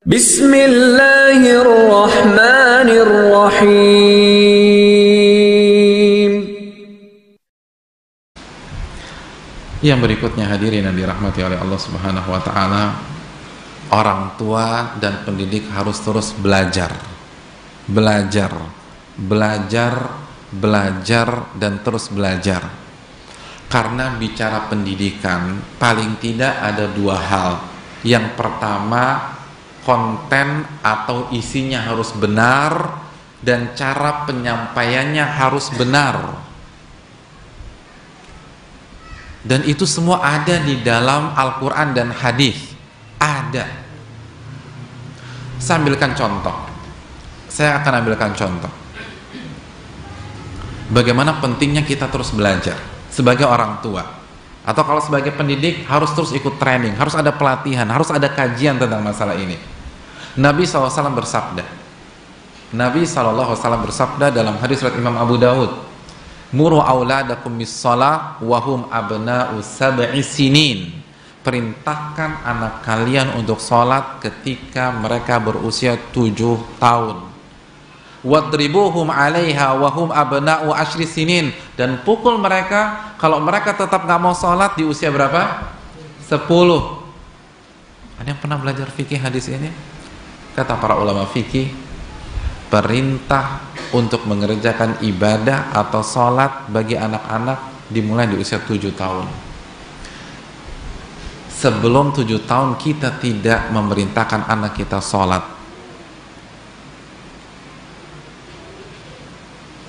Bismillahirrahmanirrahim. Yang berikutnya hadirin yang dirahmati oleh Allah Subhanahu wa taala, orang tua dan pendidik harus terus belajar dan terus belajar. Karena bicara pendidikan paling tidak ada dua hal. Yang pertama, konten atau isinya harus benar dan cara penyampaiannya harus benar. Dan itu semua ada di dalam Al-Quran dan hadis. Ada. Saya akan ambilkan contoh. Bagaimana pentingnya kita terus belajar sebagai orang tua, atau kalau sebagai pendidik harus terus ikut training, harus ada pelatihan, harus ada kajian tentang masalah ini. Nabi SAW bersabda dalam hadis riwayat Imam Abu Dawud, muru auladakum bis-shalah wa hum abna'u sab'i sinin. Perintahkan anak kalian untuk sholat ketika mereka berusia 7 tahun. Wadribuhum 'alaiha wa hum abna'u 10 sinin. Dan pukul mereka kalau mereka tetap nggak mau sholat di usia berapa? 10. Ada yang pernah belajar fikih hadis ini? Kata para ulama fikih, perintah untuk mengerjakan ibadah atau sholat bagi anak-anak dimulai di usia 7 tahun. Sebelum 7 tahun kita tidak memerintahkan anak kita sholat.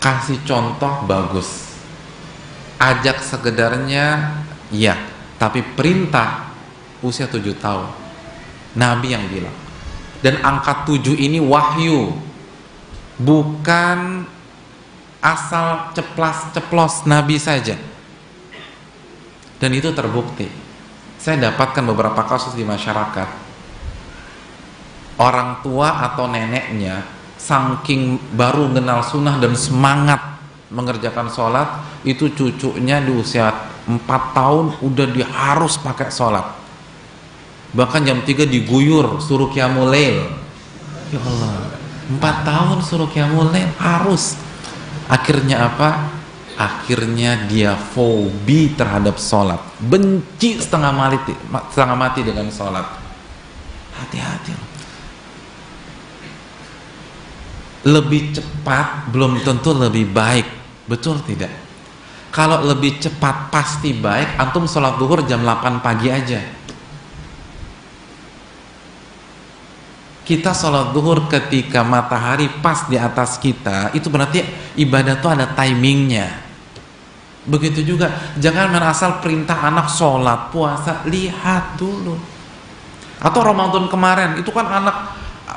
Kasih contoh bagus, ajak sekedarnya ya, tapi perintah usia 7 tahun. Nabi yang bilang. Dan angka 7 ini wahyu, bukan asal ceplas-ceplos Nabi saja. Dan itu terbukti. Saya dapatkan beberapa kasus di masyarakat. Orang tua atau neneknya saking baru kenal sunnah dan semangat mengerjakan sholat, itu cucunya di usia 4 tahun udah harus pakai sholat. Bahkan jam 3 diguyur suruh qiyamul lail. Ya Allah, 4 tahun suruh qiyamul lail harus. Akhirnya apa? Akhirnya dia fobi terhadap sholat, benci setengah mati dengan sholat. Hati-hati. Lebih cepat belum tentu lebih baik, betul tidak? Kalau lebih cepat pasti baik. Antum sholat zuhur jam 8 pagi aja. Kita sholat zuhur ketika matahari pas di atas kita, itu berarti ibadah itu ada timingnya. Begitu juga, jangan main asal perintah anak sholat, puasa, lihat dulu. Atau Ramadan kemarin, itu kan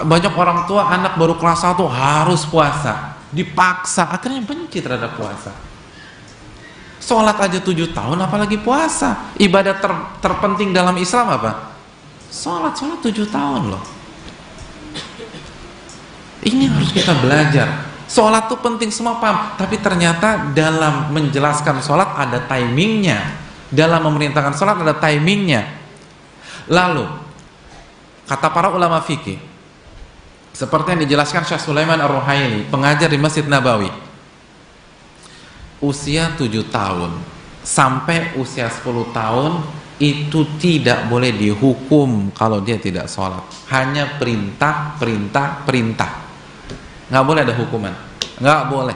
banyak orang tua anak baru kelas 1 harus puasa, dipaksa, akhirnya benci terhadap puasa. Sholat aja 7 tahun, apalagi puasa. Ibadah terpenting dalam Islam apa? Sholat 7 tahun loh. Ini harus kita belajar. Sholat itu penting, semua paham. Tapi ternyata dalam menjelaskan sholat ada timingnya. Dalam memerintahkan sholat ada timingnya. Lalu, kata para ulama fikih, seperti yang dijelaskan Syekh Sulaiman Ar-Ruhaili, pengajar di Masjid Nabawi, usia 7 tahun sampai usia 10 tahun itu tidak boleh dihukum kalau dia tidak sholat. Hanya perintah. Nggak boleh ada hukuman, nggak boleh.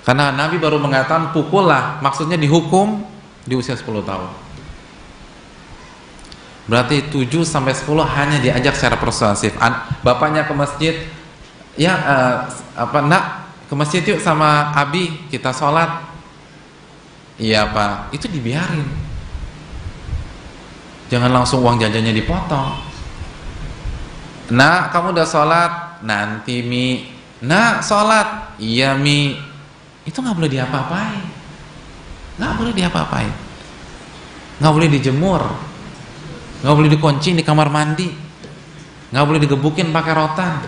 Karena Nabi baru mengatakan pukullah, maksudnya dihukum di usia 10 tahun. Berarti 7 sampai 10 hanya diajak secara persuasif. Bapaknya ke masjid, ya nak ke masjid yuk sama Abi, kita sholat. Iya Pak, itu dibiarin. Jangan langsung uang jajannya dipotong. Nah, kamu udah sholat? Nanti Mi. Nah, sholat? Iya Mi. Itu nggak boleh diapa-apain. Nggak boleh diapa-apain. Nggak boleh dijemur. Nggak boleh dikunci di kamar mandi. Nggak boleh digebukin pakai rotan.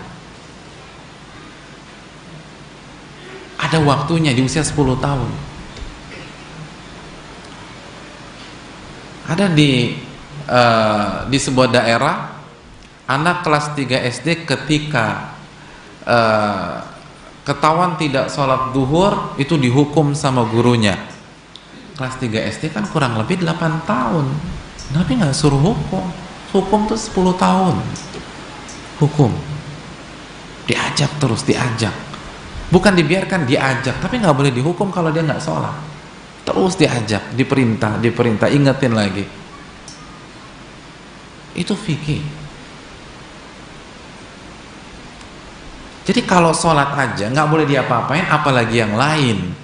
Ada waktunya di usia 10 tahun. Ada di di sebuah daerah, anak kelas 3 SD ketika ketahuan tidak sholat duhur itu dihukum sama gurunya. Kelas 3 SD kan kurang lebih 8 tahun. Nabi nggak suruh hukum tuh 10 tahun hukum, diajak terus, diajak, bukan dibiarkan, diajak. Tapi nggak boleh dihukum kalau dia nggak sholat, terus diajak, diperintah, ingetin lagi. Itu fikih. Jadi kalau sholat aja nggak boleh diapa-apain, apalagi yang lain.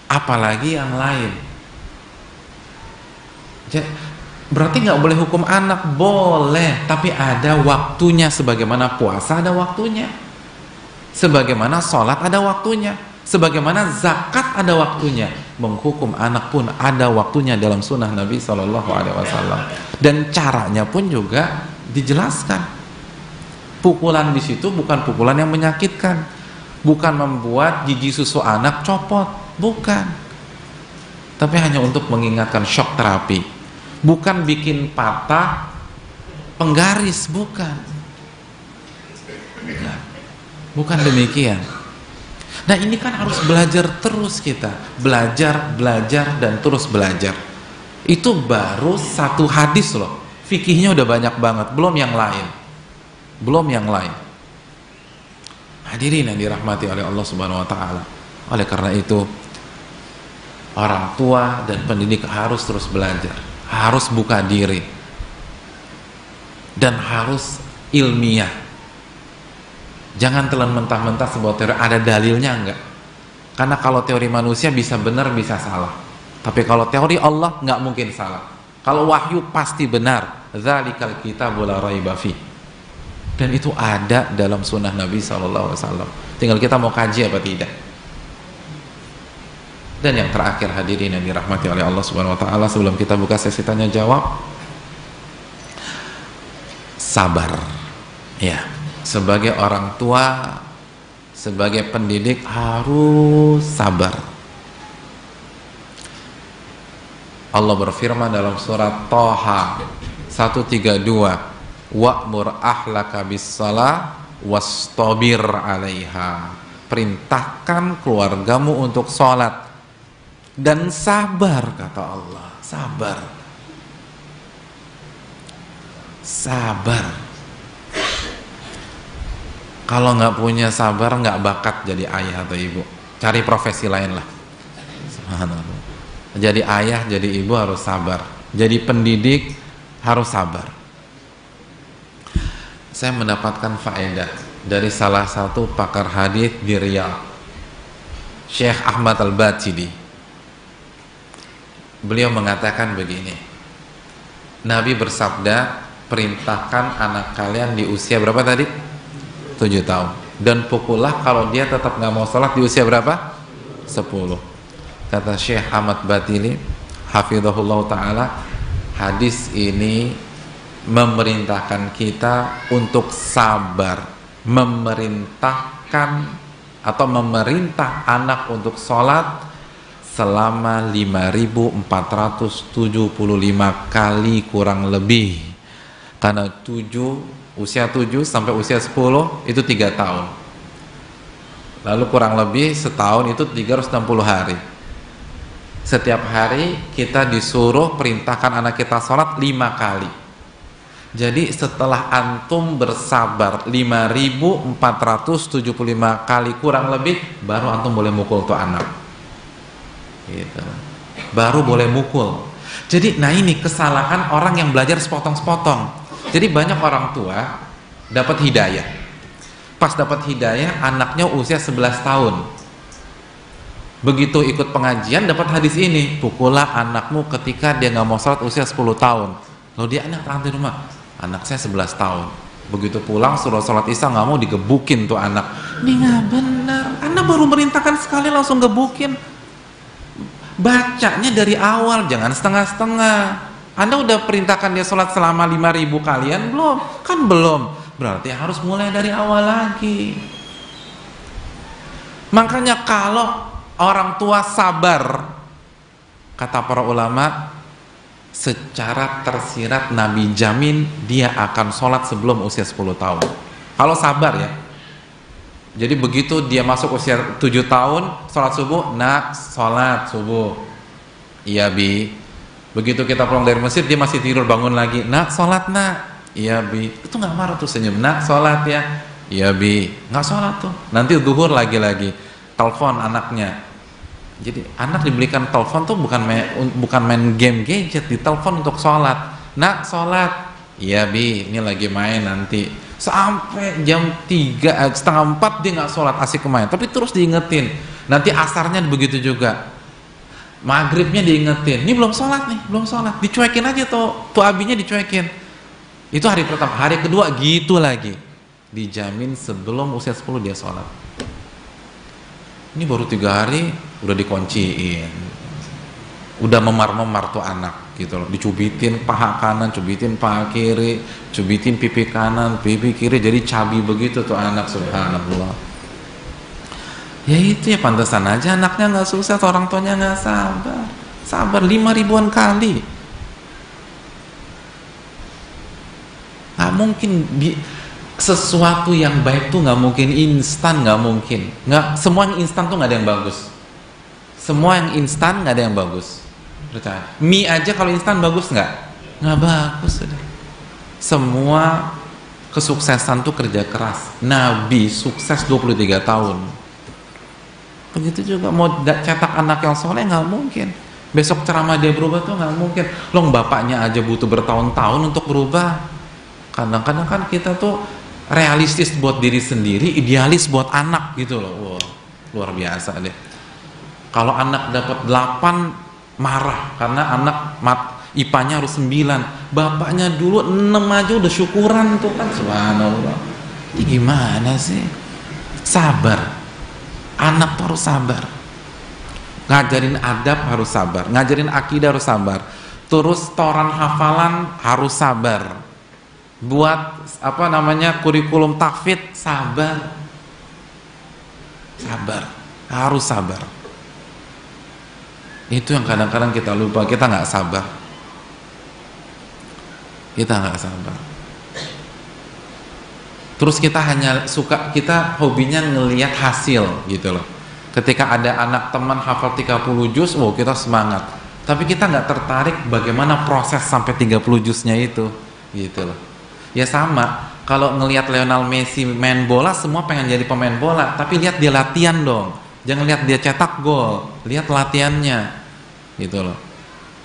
Apalagi yang lain. Berarti nggak boleh hukum anak? Boleh, tapi ada waktunya. Sebagaimana puasa ada waktunya, sebagaimana sholat ada waktunya, sebagaimana zakat ada waktunya. Menghukum anak pun ada waktunya dalam sunnah Nabi SAW. Dan caranya pun juga dijelaskan. Pukulan di situ bukan pukulan yang menyakitkan, bukan membuat gigi susu anak copot, bukan. Tapi hanya untuk mengingatkan, shock terapi, bukan bikin patah penggaris, bukan. Nah, bukan demikian. Nah, ini kan harus belajar terus kita, belajar dan terus belajar. Itu baru satu hadis loh, fikihnya udah banyak banget, belum yang lain. Hadirin yang dirahmati oleh Allah Subhanahu wa taala. Oleh karena itu, orang tua dan pendidik harus terus belajar, harus buka diri, dan harus ilmiah. Jangan telan mentah-mentah sebuah teori, ada dalilnya enggak? Karena kalau teori manusia bisa benar bisa salah, tapi kalau teori Allah nggak mungkin salah. Kalau wahyu pasti benar. Dzalikal kitabul la raiba fi. Dan itu ada dalam sunnah Nabi SAW. Tinggal kita mau kaji apa tidak. Dan yang terakhir, hadirin yang dirahmati oleh Allah Subhanahu wa taala, sebelum kita buka sesi tanya jawab, sabar. Ya, sebagai orang tua, sebagai pendidik harus sabar. Allah berfirman dalam surat Thaha 132, wa'mur ahlaka bis-shalah wastabir 'alaiha. Perintahkan keluargamu untuk sholat dan sabar, kata Allah. Sabar. Kalau nggak punya sabar, nggak bakat jadi ayah atau ibu. Cari profesi lain lah. Subhanallah. Jadi ayah, jadi ibu harus sabar. Jadi pendidik harus sabar. Saya mendapatkan faedah dari salah satu pakar hadis di Riyadh, Syekh Ahmad Al-Batidi. Beliau mengatakan begini, Nabi bersabda, perintahkan anak kalian di usia berapa tadi? 7 tahun. Dan pukullah kalau dia tetap nggak mau sholat di usia berapa? 10. Kata Syekh Ahmad Batili hafizahullah ta'ala, hadis ini memerintahkan kita untuk sabar, memerintahkan atau memerintah anak untuk sholat selama 5.475 kali kurang lebih. Karena usia 7 sampai usia 10 itu 3 tahun, lalu kurang lebih setahun itu 360 hari. Setiap hari kita disuruh perintahkan anak kita sholat 5 kali. Jadi setelah antum bersabar 5.475 kali kurang lebih, baru antum boleh mukul tuh anak gitu. Baru boleh mukul. Jadi nah ini kesalahan orang yang belajar sepotong-sepotong. Jadi banyak orang tua dapat hidayah, pas dapat hidayah anaknya usia 11 tahun, begitu ikut pengajian dapat hadis ini, pukullah anakmu ketika dia nggak mau sholat usia 10 tahun. Lalu dia anak di rumah, anak saya 11 tahun, begitu pulang suruh sholat isya nggak mau, digebukin tuh anak. Ini nggak benar, anak baru merintahkan sekali langsung gebukin. Bacanya dari awal, jangan setengah-setengah. Anda udah perintahkan dia sholat selama 5.000 kalian belum? Kan belum. Berarti harus mulai dari awal lagi. Makanya kalau orang tua sabar, kata para ulama, secara tersirat Nabi jamin dia akan sholat sebelum usia 10 tahun. Kalau sabar ya. Jadi begitu dia masuk usia 7 tahun, sholat subuh, nak sholat subuh. Iya bi. Begitu kita pulang dari masjid, dia masih tidur, bangun lagi, nak sholat nak. Iya bi. Itu nggak marah tuh, senyum, nak sholat ya. Iya bi. Nggak sholat tuh. Nanti zuhur lagi-lagi. Telepon anaknya. Jadi anak dibelikan telepon tuh bukan main game gadget, ditelepon untuk sholat. Nak sholat. Iya bi, ini lagi main nanti. Sampai jam 3, setengah 4 dia nggak sholat, asik main. Tapi terus diingetin. Nanti asarnya begitu juga. Maghribnya diingetin. Ini belum sholat nih, belum sholat. Dicuekin aja tuh abinya dicuekin. Itu hari pertama. Hari kedua gitu lagi. Dijamin sebelum usia 10 dia sholat. Ini baru 3 hari udah dikunciin, udah memar-memar tuh anak gitu loh, dicubitin paha kanan, cubitin paha kiri, cubitin pipi kanan, pipi kiri, jadi cabi begitu tuh anak, subhanallah. Ya itu ya, pantesan aja anaknya nggak sukses, orang tuanya nggak sabar 5.000-an kali. Nggak mungkin sesuatu yang baik tuh nggak mungkin instan, nggak mungkin. Nggak, semua yang instan tuh nggak ada yang bagus. Semua yang instan nggak ada yang bagus. Percaya. Mie aja kalau instan bagus nggak? Nggak bagus sudah. Semua kesuksesan tuh kerja keras. Nabi sukses 23 tahun. Begitu juga mau cetak anak yang soleh nggak mungkin. Besok ceramah dia berubah tuh nggak mungkin. Loh, bapaknya aja butuh bertahun-tahun untuk berubah. Kadang-kadang kan kita tuh realistis buat diri sendiri, idealis buat anak gitu loh. Wow, luar biasa deh. Kalau anak dapat 8 marah karena anak IPA-nya harus 9. Bapaknya dulu 6 aja udah syukuran tuh kan, subhanallah. Ini gimana sih? Sabar. Anak tuh harus sabar. Ngajarin adab harus sabar, ngajarin akidah harus sabar. Terus toran hafalan harus sabar. Buat kurikulum tahfidz sabar. Sabar. Harus sabar. Itu yang kadang-kadang kita lupa, kita nggak sabar. Kita nggak sabar. Terus kita hobinya ngelihat hasil gitu loh. Ketika ada anak teman hafal 30 juz, wow kita semangat. Tapi kita nggak tertarik bagaimana proses sampai 30 juznya itu, gitu loh. Ya sama, kalau ngelihat Lionel Messi main bola, semua pengen jadi pemain bola. Tapi lihat dia latihan dong. Jangan lihat dia cetak gol, lihat latihannya. Gitu loh.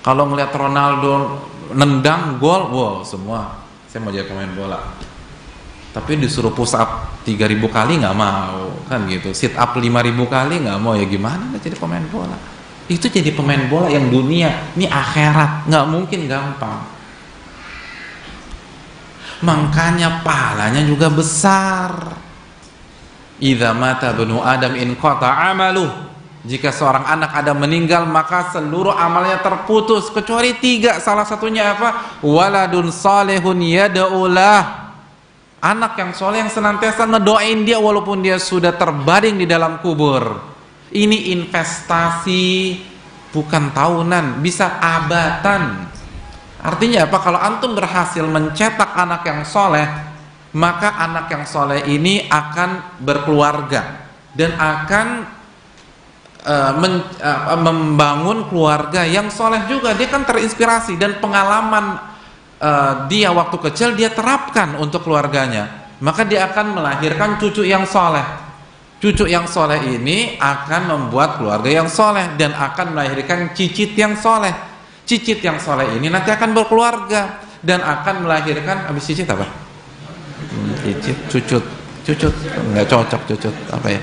Kalau ngelihat Ronaldo nendang gol, wow semua saya mau jadi pemain bola. Tapi disuruh push up 3.000 kali nggak mau, kan gitu. Sit up 5.000 kali nggak mau, ya gimana nggak jadi pemain bola? Itu jadi pemain bola yang dunia, ini akhirat, nggak mungkin gampang. Makanya pahalanya juga besar. Idza mata banu Adam in qata amaluh. Jika seorang anak Adam meninggal, maka seluruh amalnya terputus kecuali 3. Salah satunya apa? Waladun salihun yad'ulah. Anak yang soleh yang senantiasa ngedoain dia walaupun dia sudah terbaring di dalam kubur. Ini investasi bukan tahunan, bisa abatan. Artinya apa? Kalau antum berhasil mencetak anak yang soleh, maka anak yang soleh ini akan berkeluarga dan akan membangun keluarga yang soleh juga. Dia kan terinspirasi dan pengalaman dia waktu kecil dia terapkan untuk keluarganya, maka dia akan melahirkan cucu yang soleh. Cucu yang soleh ini akan membuat keluarga yang soleh dan akan melahirkan cicit yang soleh. Cicit yang soleh ini nanti akan berkeluarga dan akan melahirkan, habis cicit apa? Cicit, cucut nggak cocok, cucut apa ya?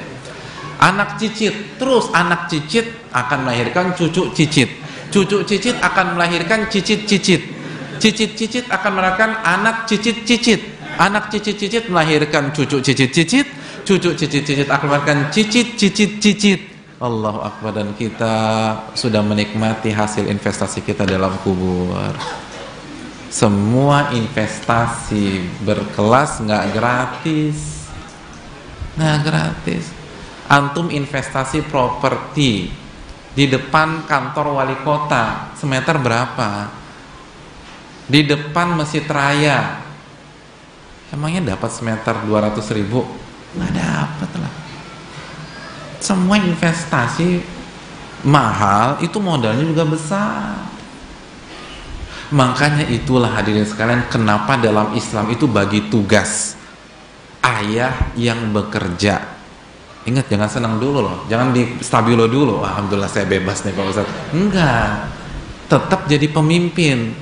Anak cicit, terus anak cicit akan melahirkan cucu cicit. Cucu cicit akan melahirkan cicit-cicit. Cicit-cicit akan melahirkan anak cicit-cicit. Anak cicit-cicit melahirkan cucu cicit-cicit. Cucu cicit-cicit akan melahirkan cicit-cicit-cicit. Allahu Akbar. Dan kita sudah menikmati hasil investasi kita dalam kubur. Semua investasi berkelas nggak gratis. Nggak gratis. Antum investasi properti di depan kantor wali kota, semeter berapa? di depan Masjid Raya. Emangnya dapat semeter 200.000? Nggak dapat lah. Semua investasi mahal itu modalnya juga besar. Makanya itulah hadirin sekalian, kenapa dalam Islam itu bagi tugas ayah yang bekerja. Ingat, jangan senang dulu loh, jangan di stabilo dulu. Alhamdulillah saya bebas nih Pak Ustadz. Enggak, tetap jadi pemimpin,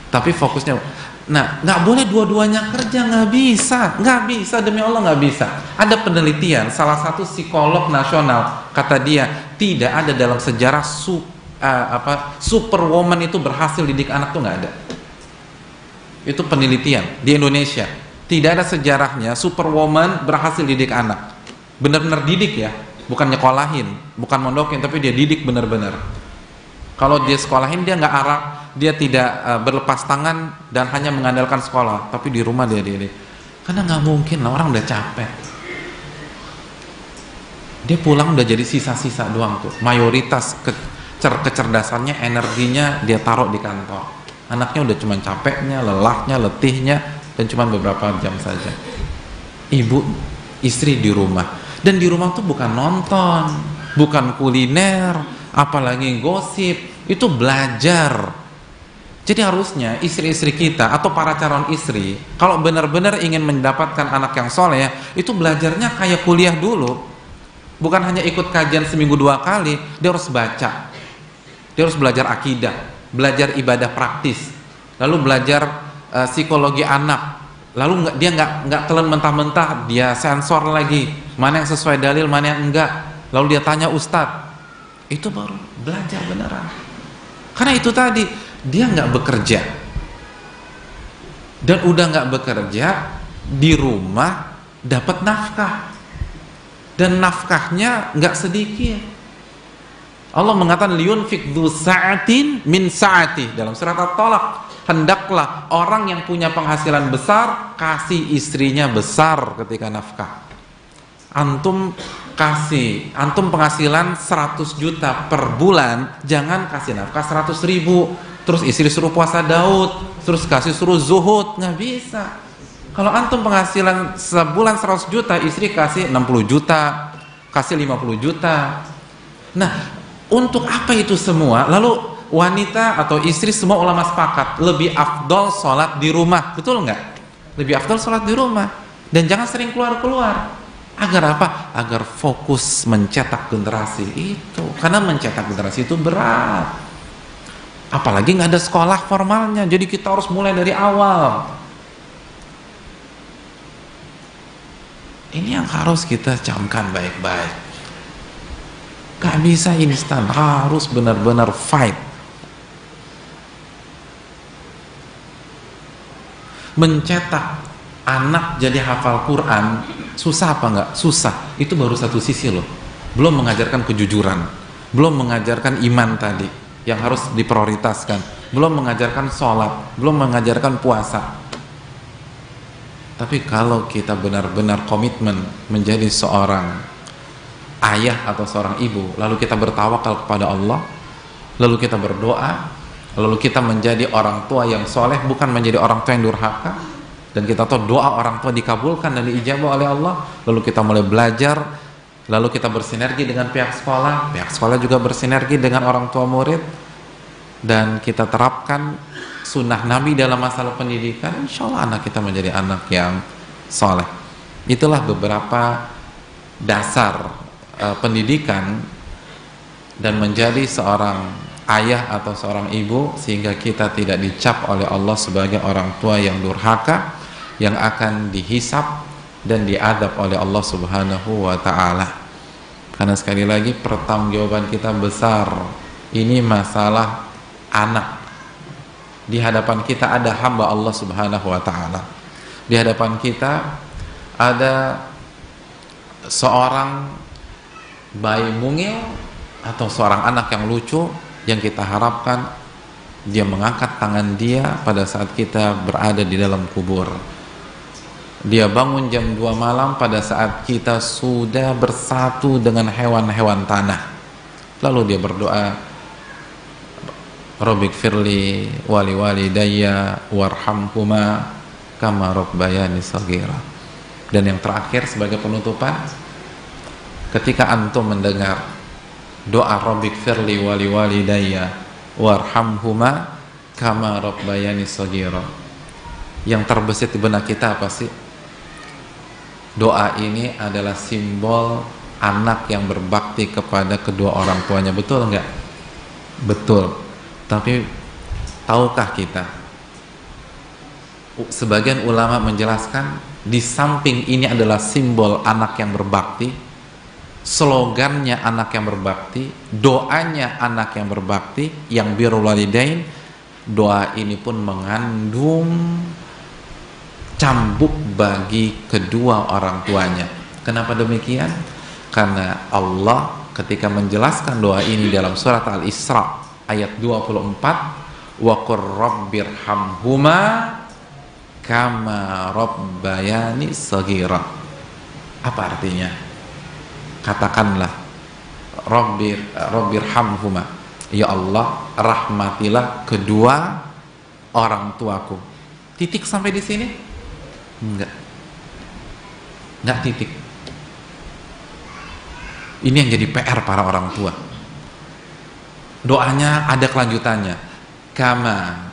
tapi fokusnya. Nah, nggak boleh dua-duanya kerja, nggak bisa, demi Allah nggak bisa. Ada penelitian, salah satu psikolog nasional kata dia, tidak ada dalam sejarah superwoman itu berhasil didik anak tuh nggak ada. Itu penelitian di Indonesia. Tidak ada sejarahnya superwoman berhasil didik anak. Benar-benar didik ya, bukan nyekolahin, bukan mondokin, tapi dia didik benar-benar. Kalau dia sekolahin dia nggak arah, dia tidak berlepas tangan dan hanya mengandalkan sekolah, tapi di rumah dia didik. Karena nggak mungkin lah, orang udah capek. Dia pulang udah jadi sisa-sisa doang tuh. Mayoritas kecerdasannya, energinya dia taruh di kantor. Anaknya udah cuman capeknya, lelahnya, letihnya, dan cuma beberapa jam saja. Ibu, istri di rumah, dan di rumah tuh bukan nonton, bukan kuliner, apalagi gosip, itu belajar. Jadi harusnya istri-istri kita atau para calon istri, kalau benar-benar ingin mendapatkan anak yang soleh, itu belajarnya kayak kuliah dulu. Bukan hanya ikut kajian seminggu 2 kali, dia harus baca, dia harus belajar akidah, belajar ibadah praktis, lalu belajar psikologi anak, lalu dia nggak telan mentah-mentah, dia sensor lagi mana yang sesuai dalil, mana yang enggak, lalu dia tanya ustadz. Itu baru belajar beneran. Karena itu tadi dia nggak bekerja, dan udah nggak bekerja di rumah dapat nafkah, dan nafkahnya nggak sedikit. Allah mengatakan liyunfik dzu sa'atin min sa'ati dalam surat At-Talaq. Hendaklah orang yang punya penghasilan besar kasih istrinya besar ketika nafkah. Antum penghasilan 100 juta per bulan, jangan kasih nafkah 100.000 terus istri suruh puasa Daud, terus suruh zuhud, nggak bisa. Kalau antum penghasilan sebulan 100 juta, istri kasih 60 juta, kasih 50 juta. Nah, untuk apa itu semua? Lalu wanita atau istri, semua ulama sepakat lebih afdol sholat di rumah, betul nggak? Lebih afdol sholat di rumah, dan jangan sering keluar-keluar. Agar apa? Agar fokus mencetak generasi itu. Karena mencetak generasi itu berat, apalagi nggak ada sekolah formalnya, jadi kita harus mulai dari awal. Ini yang harus kita camkan baik-baik. Gak bisa instan, harus benar-benar fight. Mencetak anak jadi hafal Quran susah apa enggak? Susah. Itu baru satu sisi loh. Belum mengajarkan kejujuran, belum mengajarkan iman tadi yang harus diprioritaskan, belum mengajarkan sholat, belum mengajarkan puasa. Tapi kalau kita benar-benar komitmen menjadi seorang ayah atau seorang ibu, lalu kita bertawakal kepada Allah, lalu kita berdoa, lalu kita menjadi orang tua yang soleh, bukan menjadi orang tua yang durhaka, dan kita tahu doa orang tua dikabulkan dan diijabah oleh Allah, lalu kita mulai belajar, lalu kita bersinergi dengan pihak sekolah juga bersinergi dengan orang tua murid, dan kita terapkan sunnah Nabi dalam masalah pendidikan, insya Allah anak kita menjadi anak yang soleh. Itulah beberapa dasar pendidikan dan menjadi seorang ayah atau seorang ibu, sehingga kita tidak dicap oleh Allah sebagai orang tua yang durhaka, yang akan dihisap dan diadab oleh Allah Subhanahu wa ta'ala. Karena sekali lagi pertanggungjawaban kita besar. Ini masalah anak. Di hadapan kita ada hamba Allah Subhanahu wa ta'ala. Di hadapan kita ada seorang bayi mungil atau seorang anak yang lucu, yang kita harapkan dia mengangkat tangan dia pada saat kita berada di dalam kubur. Dia bangun jam 2 malam pada saat kita sudah bersatu dengan hewan-hewan tanah. Lalu dia berdoa, Rabbik firli wali walidayya warhamhuma kama rabbayani shaghira. Dan yang terakhir sebagai penutupan, ketika antum mendengar doa Rabbik firli wali walidayya warhamhuma kama rabbayani shaghira, yang terbesit di benak kita apa sih? Doa ini adalah simbol anak yang berbakti kepada kedua orang tuanya, betul enggak? Betul. Tapi tahukah kita, sebagian ulama menjelaskan di samping ini adalah simbol anak yang berbakti, slogannya anak yang berbakti, doanya anak yang berbakti, yang birrul walidain, doa ini pun mengandung cambuk bagi kedua orang tuanya. Kenapa demikian? Karena Allah ketika menjelaskan doa ini dalam surat Al-Isra ayat 24, wa qur rabbirhamhuma kama rabbayani shaghira. Apa artinya? Katakanlah rabbirhamhuma, ya Allah, rahmatilah kedua orang tuaku. Titik sampai di sini? Enggak titik. Ini yang jadi PR para orang tua. Doanya ada kelanjutannya, kama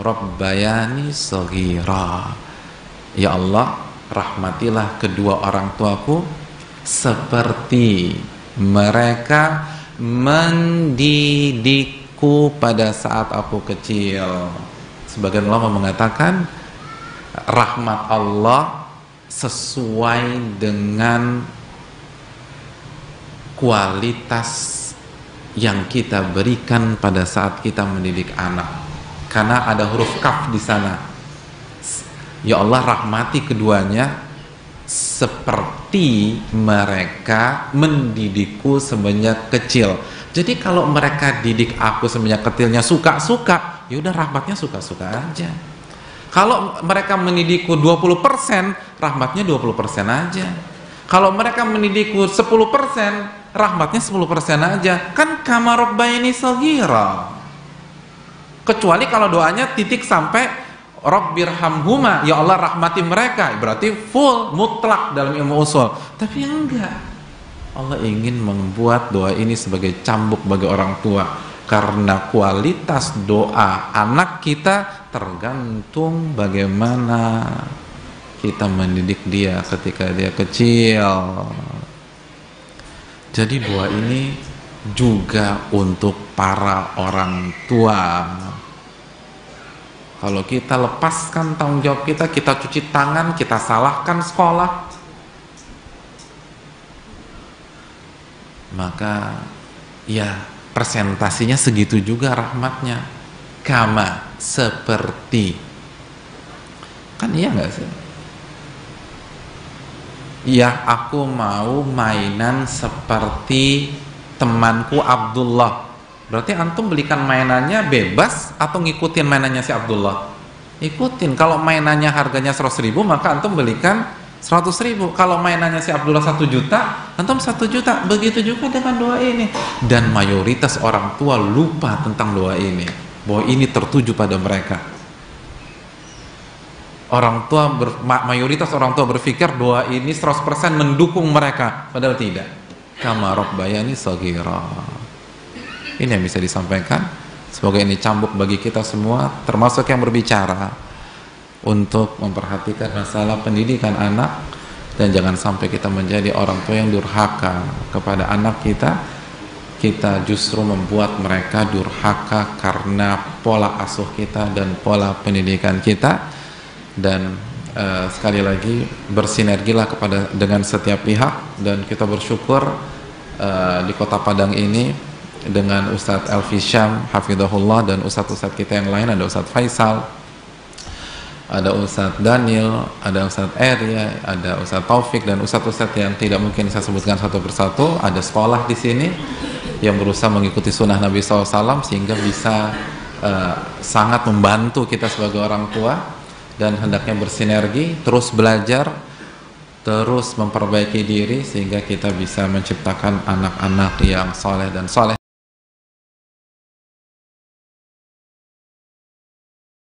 rabbayani shaghira, ya Allah, rahmatilah kedua orang tuaku seperti mereka mendidikku pada saat aku kecil. Sebagian ulama mengatakan rahmat Allah sesuai dengan kualitas yang kita berikan pada saat kita mendidik anak, karena ada huruf kaf di sana. Ya Allah, rahmati keduanya seperti mereka mendidikku semenjak kecil. Jadi kalau mereka didik aku semenjak kecilnya suka-suka, ya udah rahmatnya suka-suka aja. Kalau mereka mendidikku 20%, rahmatnya 20% aja. Kalau mereka mendidikku 10%, rahmatnya 10% aja. Kan kama rabbayani shaghira. Kecuali kalau doanya titik sampai rabbirhamhuma, ya Allah rahmati mereka, berarti full, mutlak dalam ilmu usul. Tapi enggak, Allah ingin membuat doa ini sebagai cambuk bagi orang tua, karena kualitas doa anak kita tergantung bagaimana kita mendidik dia ketika dia kecil. Jadi doa ini juga untuk para orang tua. Kalau kita lepaskan tanggung jawab kita cuci tangan, kita salahkan sekolah, maka ya presentasinya segitu juga rahmatnya. Kama, seperti. Kan iya nggak sih? Ya, aku mau mainan seperti temanku Abdullah. Berarti antum belikan mainannya bebas atau ngikutin mainannya si Abdullah? Ikutin. Kalau mainannya harganya 100.000, maka antum belikan 100.000. Kalau mainannya si Abdullah 1 juta, antum 1 juta. Begitu juga dengan doa ini. Dan mayoritas orang tua lupa tentang doa ini, bahwa ini tertuju pada mereka. Mayoritas orang tua berpikir doa ini 100% mendukung mereka, padahal tidak. Kama rabbayani shaghira. Ini yang bisa disampaikan. Semoga ini cambuk bagi kita semua, termasuk yang berbicara, untuk memperhatikan masalah pendidikan anak, dan jangan sampai kita menjadi orang tua yang durhaka kepada anak kita. Kita justru membuat mereka durhaka karena pola asuh kita dan pola pendidikan kita. Dan sekali lagi bersinergilah dengan setiap pihak, dan kita bersyukur di Kota Padang ini dengan Ustadz Elfi Syam hafidhahullah, dan ustadz-ustadz kita yang lain, ada Ustadz Faisal, ada Ustadz Daniel, ada Ustadz Eria, ada Ustadz Taufik, dan ustadz-ustadz yang tidak mungkin saya sebutkan satu persatu. Ada sekolah di sini yang berusaha mengikuti sunnah Nabi SAW, sehingga bisa sangat membantu kita sebagai orang tua. Dan hendaknya bersinergi, terus belajar, terus memperbaiki diri, sehingga kita bisa menciptakan anak-anak yang soleh dan soleh.